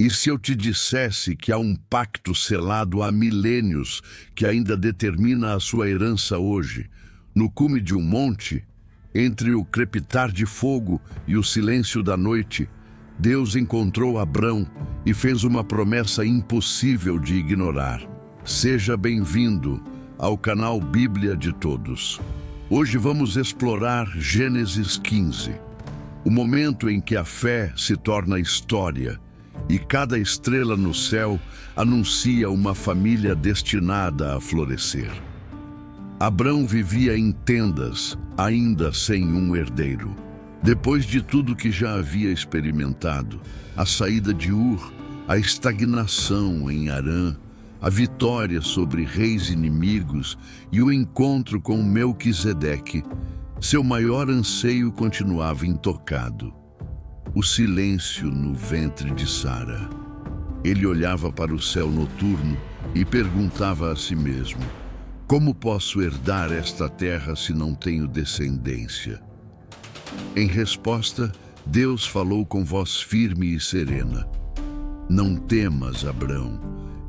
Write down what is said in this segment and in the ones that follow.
E se eu te dissesse que há um pacto selado há milênios que ainda determina a sua herança hoje, no cume de um monte, entre o crepitar de fogo e o silêncio da noite, Deus encontrou Abrão e fez uma promessa impossível de ignorar. Seja bem-vindo ao canal Bíblia de Todos. Hoje vamos explorar Gênesis 15, o momento em que a fé se torna história e cada estrela no céu anuncia uma família destinada a florescer. Abrão vivia em tendas, ainda sem um herdeiro. Depois de tudo que já havia experimentado, a saída de Ur, a estagnação em Harã, a vitória sobre reis inimigos e o encontro com Melquisedeque, seu maior anseio continuava intocado: o silêncio no ventre de Sara. Ele olhava para o céu noturno e perguntava a si mesmo: como posso herdar esta terra se não tenho descendência? Em resposta, Deus falou com voz firme e serena: não temas, Abrão,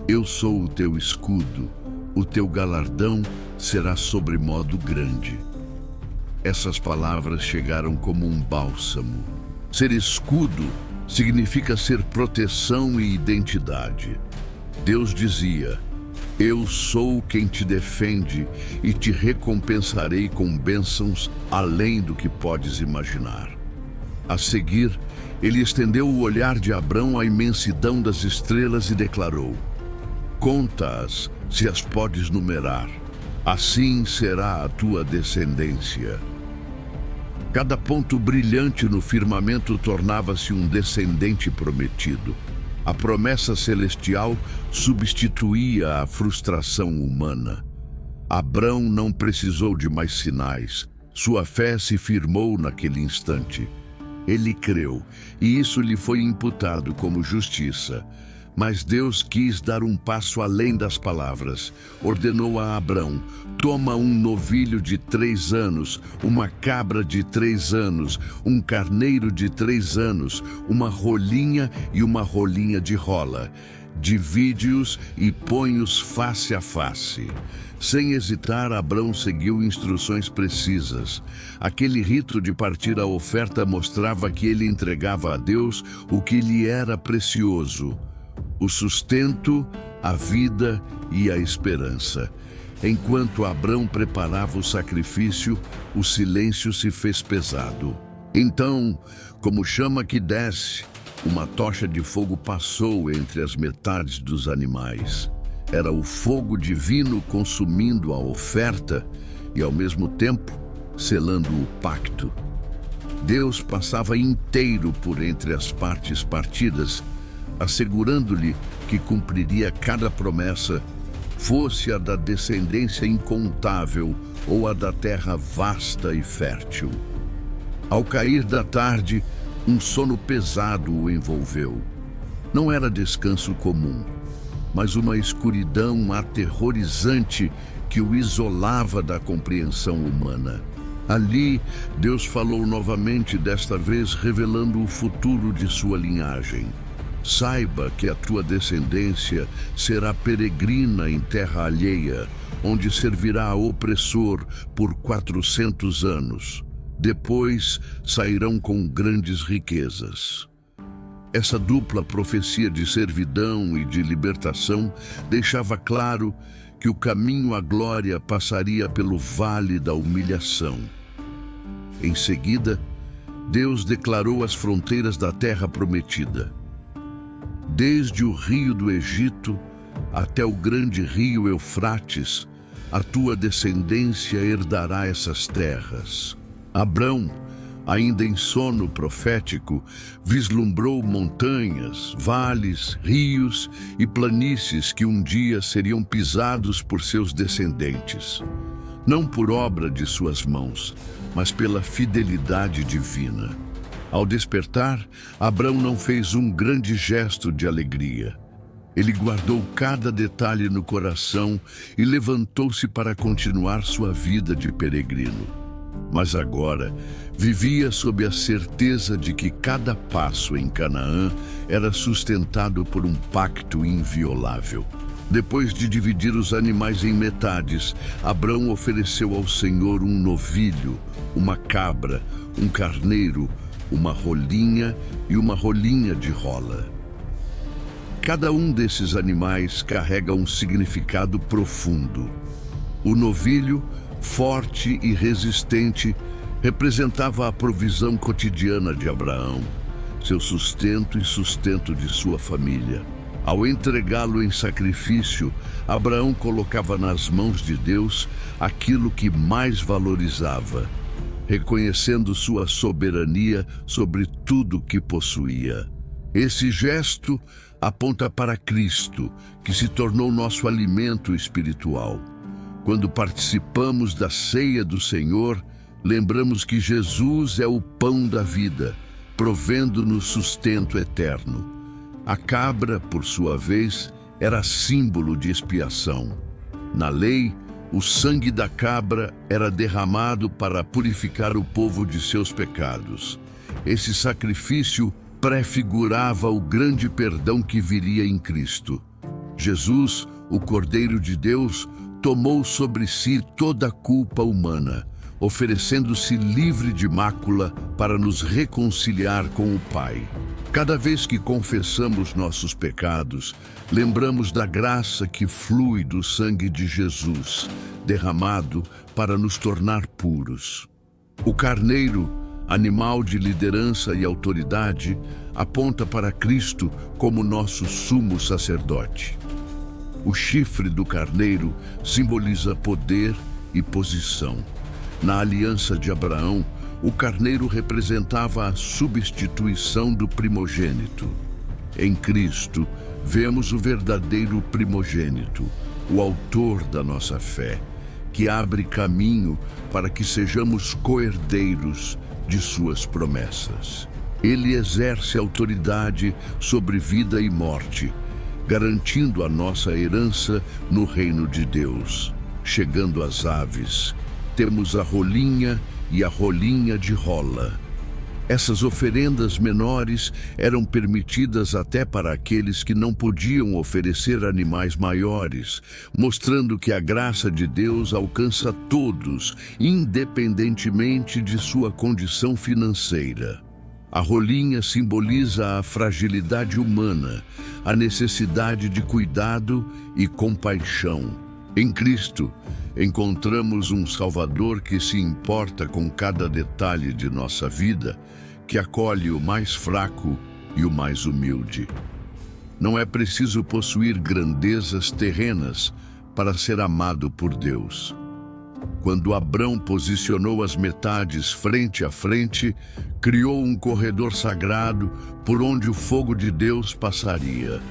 eu sou o teu escudo, o teu galardão será sobremodo grande. Essas palavras chegaram como um bálsamo. Ser escudo significa ser proteção e identidade. Deus dizia: eu sou quem te defende e te recompensarei com bênçãos além do que podes imaginar. A seguir, ele estendeu o olhar de Abrão à imensidão das estrelas e declarou: conta-as, se as podes numerar. Assim será a tua descendência. Cada ponto brilhante no firmamento tornava-se um descendente prometido. A promessa celestial substituía a frustração humana. Abrão não precisou de mais sinais. Sua fé se firmou naquele instante. Ele creu, e isso lhe foi imputado como justiça. Mas Deus quis dar um passo além das palavras. Ordenou a Abrão: toma um novilho de 3 anos, uma cabra de 3 anos, um carneiro de 3 anos, uma rolinha e uma rolinha de rola. Divide-os e põe-os face a face. Sem hesitar, Abrão seguiu instruções precisas. Aquele rito de partir a oferta mostrava que ele entregava a Deus o que lhe era precioso: o sustento, a vida e a esperança. Enquanto Abrão preparava o sacrifício, o silêncio se fez pesado. Então, como chama que desce, uma tocha de fogo passou entre as metades dos animais. Era o fogo divino consumindo a oferta e, ao mesmo tempo, selando o pacto. Deus passava inteiro por entre as partes partidas, assegurando-lhe que cumpriria cada promessa, fosse a da descendência incontável ou a da terra vasta e fértil. Ao cair da tarde, um sono pesado o envolveu. Não era descanso comum, mas uma escuridão aterrorizante que o isolava da compreensão humana. Ali, Deus falou novamente, desta vez revelando o futuro de sua linhagem. Saiba que a tua descendência será peregrina em terra alheia, onde servirá a opressor por 400 anos. Depois sairão com grandes riquezas. Essa dupla profecia de servidão e de libertação deixava claro que o caminho à glória passaria pelo vale da humilhação. Em seguida, Deus declarou as fronteiras da terra prometida. Desde o rio do Egito até o grande rio Eufrates, a tua descendência herdará essas terras. Abrão, ainda em sono profético, vislumbrou montanhas, vales, rios e planícies que um dia seriam pisados por seus descendentes. Não por obra de suas mãos, mas pela fidelidade divina. Ao despertar, Abrão não fez um grande gesto de alegria. Ele guardou cada detalhe no coração e levantou-se para continuar sua vida de peregrino. Mas agora vivia sob a certeza de que cada passo em Canaã era sustentado por um pacto inviolável. Depois de dividir os animais em metades, Abrão ofereceu ao Senhor um novilho, uma cabra, um carneiro, uma rolinha e uma rolinha de rola. Cada um desses animais carrega um significado profundo. O novilho, forte e resistente, representava a provisão cotidiana de Abraão, seu sustento e sustento de sua família. Ao entregá-lo em sacrifício, Abraão colocava nas mãos de Deus aquilo que mais valorizava, reconhecendo sua soberania sobre tudo que possuía. Esse gesto aponta para Cristo, que se tornou nosso alimento espiritual. Quando participamos da ceia do Senhor, lembramos que Jesus é o pão da vida, provendo-nos sustento eterno. A cabra, por sua vez, era símbolo de expiação. Na lei, o sangue da cabra era derramado para purificar o povo de seus pecados. Esse sacrifício prefigurava o grande perdão que viria em Cristo. Jesus, o Cordeiro de Deus, tomou sobre si toda a culpa humana, oferecendo-se livre de mácula para nos reconciliar com o Pai. Cada vez que confessamos nossos pecados, lembramos da graça que flui do sangue de Jesus, derramado para nos tornar puros. O carneiro, animal de liderança e autoridade, aponta para Cristo como nosso sumo sacerdote. O chifre do carneiro simboliza poder e posição. Na aliança de Abraão, o carneiro representava a substituição do primogênito. Em Cristo, vemos o verdadeiro primogênito, o autor da nossa fé, que abre caminho para que sejamos coerdeiros de suas promessas. Ele exerce autoridade sobre vida e morte, garantindo a nossa herança no reino de Deus. Chegando às aves, temos a rolinha e a rolinha de rola. Essas oferendas menores eram permitidas até para aqueles que não podiam oferecer animais maiores, mostrando que a graça de Deus alcança todos, independentemente de sua condição financeira. A rolinha simboliza a fragilidade humana, a necessidade de cuidado e compaixão. Em Cristo, encontramos um Salvador que se importa com cada detalhe de nossa vida, que acolhe o mais fraco e o mais humilde. Não é preciso possuir grandezas terrenas para ser amado por Deus. Quando Abrão posicionou as metades frente a frente, criou um corredor sagrado por onde o fogo de Deus passaria.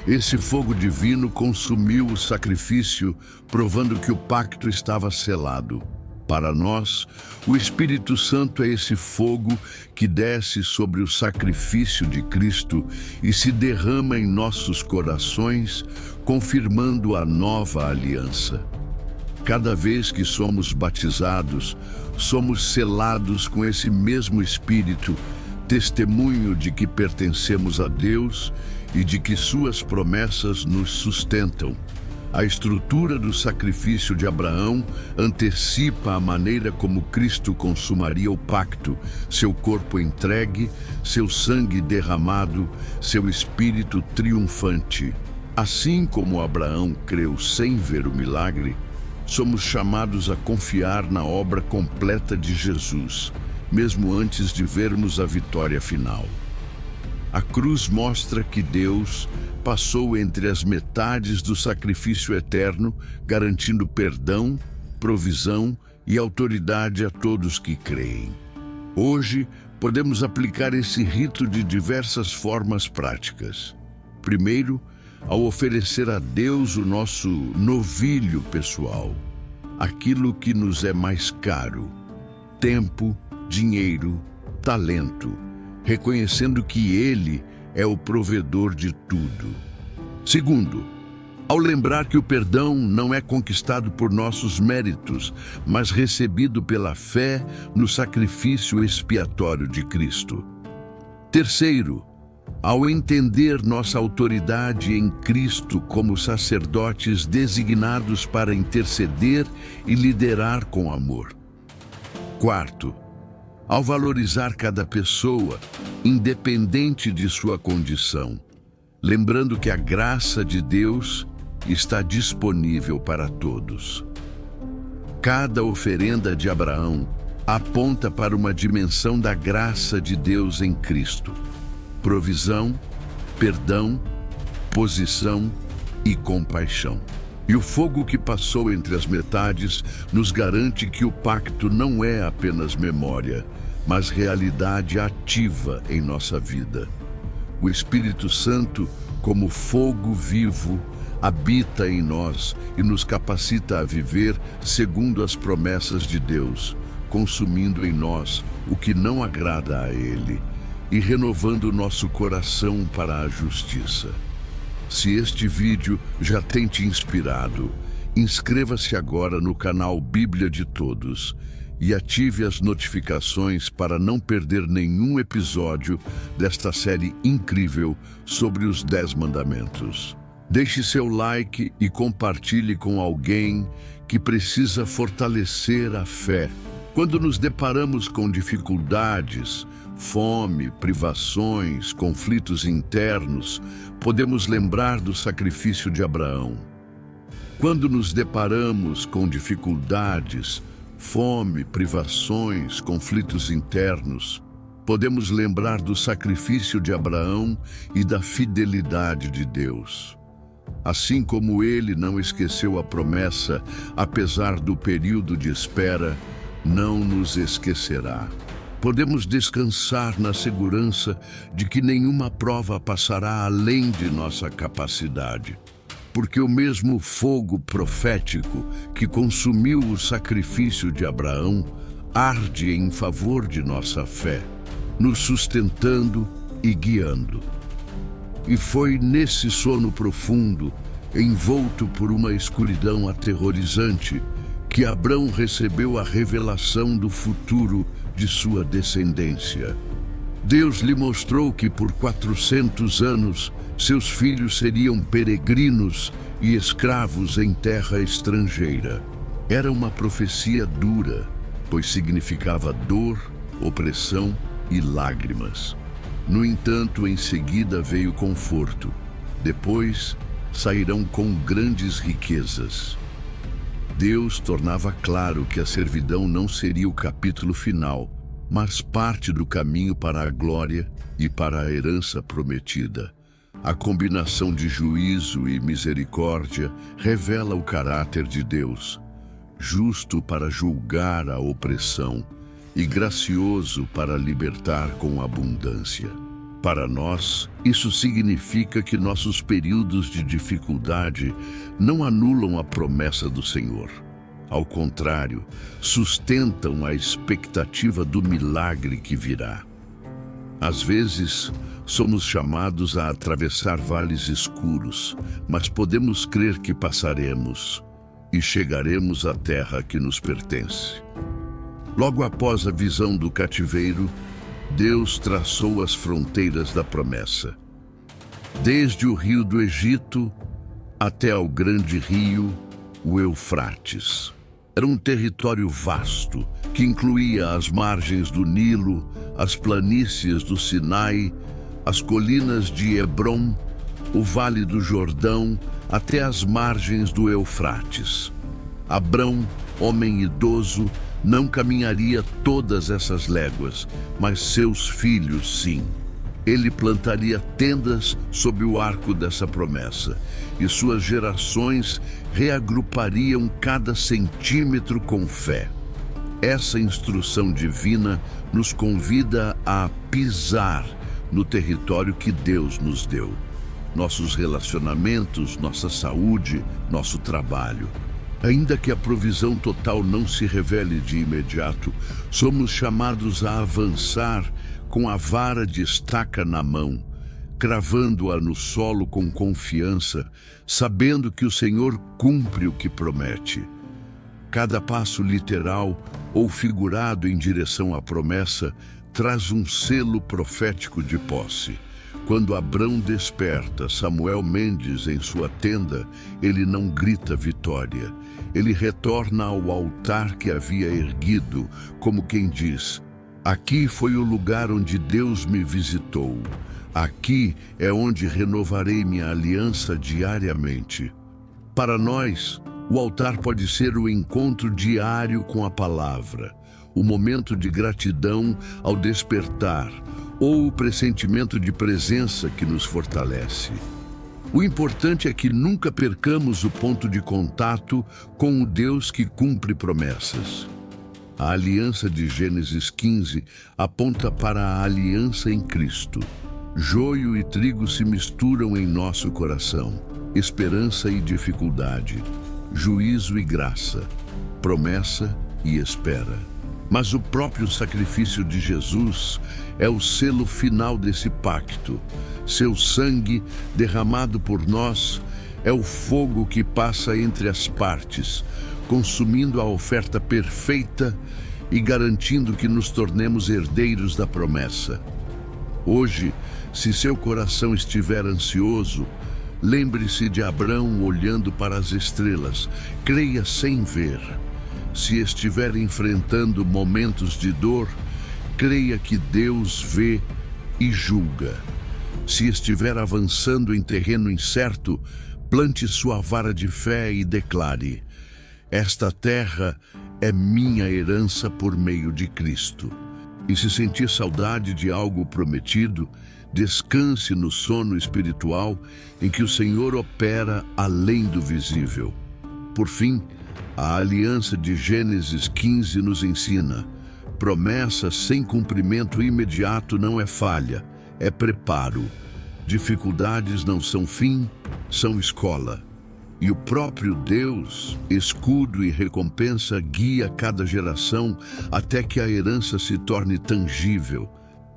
Esse fogo divino consumiu o sacrifício, provando que o pacto estava selado. Para nós, o Espírito Santo é esse fogo que desce sobre o sacrifício de Cristo e se derrama em nossos corações, confirmando a nova aliança. Cada vez que somos batizados, somos selados com esse mesmo Espírito, testemunho de que pertencemos a Deus e de que suas promessas nos sustentam. A estrutura do sacrifício de Abraão antecipa a maneira como Cristo consumaria o pacto, seu corpo entregue, seu sangue derramado, seu espírito triunfante. Assim como Abraão creu sem ver o milagre, somos chamados a confiar na obra completa de Jesus, mesmo antes de vermos a vitória final. A cruz mostra que Deus passou entre as metades do sacrifício eterno, garantindo perdão, provisão e autoridade a todos que creem. Hoje, podemos aplicar esse rito de diversas formas práticas. Primeiro, ao oferecer a Deus o nosso novilho pessoal, aquilo que nos é mais caro: tempo, dinheiro, talento, reconhecendo que Ele é o provedor de tudo. Segundo, Ao lembrar que o perdão não é conquistado por nossos méritos, mas recebido pela fé no sacrifício expiatório de Cristo. Terceiro, ao entender nossa autoridade em Cristo como sacerdotes designados para interceder e liderar com amor. Quarto, ao valorizar cada pessoa, independente de sua condição, lembrando que a graça de Deus está disponível para todos. Cada oferenda de Abraão aponta para uma dimensão da graça de Deus em Cristo. Provisão, perdão, posição e compaixão. E o fogo que passou entre as metades nos garante que o pacto não é apenas memória, mas realidade ativa em nossa vida. O Espírito Santo, como fogo vivo, habita em nós e nos capacita a viver segundo as promessas de Deus, consumindo em nós o que não agrada a Ele e renovando nosso coração para a justiça. Se este vídeo já tem te inspirado, inscreva-se agora no canal Bíblia de Todos e ative as notificações para não perder nenhum episódio desta série incrível sobre os 10 mandamentos. Deixe seu like e compartilhe com alguém que precisa fortalecer a fé. Quando nos deparamos com dificuldades, fome, privações, conflitos internos, podemos lembrar do sacrifício de Abraão. Quando nos deparamos com dificuldades, fome, privações, conflitos internos, podemos lembrar do sacrifício de Abraão e da fidelidade de Deus. Assim como ele não esqueceu a promessa, apesar do período de espera, não nos esquecerá. Podemos descansar na segurança de que nenhuma prova passará além de nossa capacidade, porque o mesmo fogo profético que consumiu o sacrifício de Abraão arde em favor de nossa fé, nos sustentando e guiando. E foi nesse sono profundo, envolto por uma escuridão aterrorizante, que Abrão recebeu a revelação do futuro de sua descendência. Deus lhe mostrou que por 400 anos seus filhos seriam peregrinos e escravos em terra estrangeira. Era uma profecia dura, pois significava dor, opressão e lágrimas. No entanto, em seguida veio conforto. Depois, sairão com grandes riquezas. Deus tornava claro que a servidão não seria o capítulo final, mas parte do caminho para a glória e para a herança prometida. A combinação de juízo e misericórdia revela o caráter de Deus, justo para julgar a opressão e gracioso para libertar com abundância. Para nós, isso significa que nossos períodos de dificuldade não anulam a promessa do Senhor. Ao contrário, sustentam a expectativa do milagre que virá. Às vezes, somos chamados a atravessar vales escuros, mas podemos crer que passaremos e chegaremos à terra que nos pertence. Logo após a visão do cativeiro, Deus traçou as fronteiras da promessa. Desde o rio do Egito até ao grande rio, o Eufrates. Era um território vasto que incluía as margens do Nilo, as planícies do Sinai, as colinas de Hebrom, o Vale do Jordão, até as margens do Eufrates. Abrão, homem idoso, não caminharia todas essas léguas, mas seus filhos sim. Ele plantaria tendas sob o arco dessa promessa, e suas gerações reagrupariam cada centímetro com fé. Essa instrução divina nos convida a pisar no território que Deus nos deu. Nossos relacionamentos, nossa saúde, nosso trabalho. Ainda que a provisão total não se revele de imediato, somos chamados a avançar com a vara de estaca na mão, cravando-a no solo com confiança, sabendo que o Senhor cumpre o que promete. Cada passo literal ou figurado em direção à promessa traz um selo profético de posse. Quando Abrão desperta Samuel Mendes em sua tenda, ele não grita vitória. Ele retorna ao altar que havia erguido, como quem diz: aqui foi o lugar onde Deus me visitou. Aqui é onde renovarei minha aliança diariamente. Para nós, o altar pode ser o encontro diário com a palavra, o momento de gratidão ao despertar, ou o pressentimento de presença que nos fortalece. O importante é que nunca percamos o ponto de contato com o Deus que cumpre promessas. A aliança de Gênesis 15 aponta para a aliança em Cristo. Joio e trigo se misturam em nosso coração, esperança e dificuldade, juízo e graça, promessa e espera. Mas o próprio sacrifício de Jesus é o selo final desse pacto. Seu sangue, derramado por nós, é o fogo que passa entre as partes, consumindo a oferta perfeita e garantindo que nos tornemos herdeiros da promessa. Hoje, se seu coração estiver ansioso, lembre-se de Abrão olhando para as estrelas. Creia sem ver. Se estiver enfrentando momentos de dor, creia que Deus vê e julga. Se estiver avançando em terreno incerto, plante sua vara de fé e declare: esta terra é minha herança por meio de Cristo. E se sentir saudade de algo prometido, descanse no sono espiritual em que o Senhor opera além do visível. Por fim, a aliança de Gênesis 15 nos ensina: promessa sem cumprimento imediato não é falha, é preparo. Dificuldades não são fim, são escola. E o próprio Deus, escudo e recompensa, guia cada geração até que a herança se torne tangível.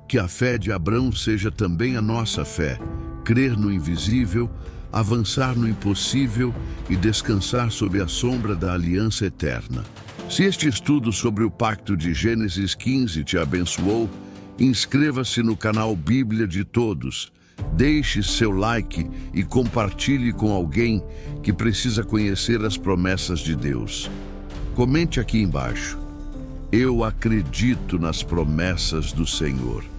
Que a fé de Abrão seja também a nossa fé, crer no invisível, avançar no impossível e descansar sob a sombra da aliança eterna. Se este estudo sobre o pacto de Gênesis 15 te abençoou, inscreva-se no canal Bíblia de Todos, deixe seu like e compartilhe com alguém que precisa conhecer as promessas de Deus. Comente aqui embaixo: eu acredito nas promessas do Senhor.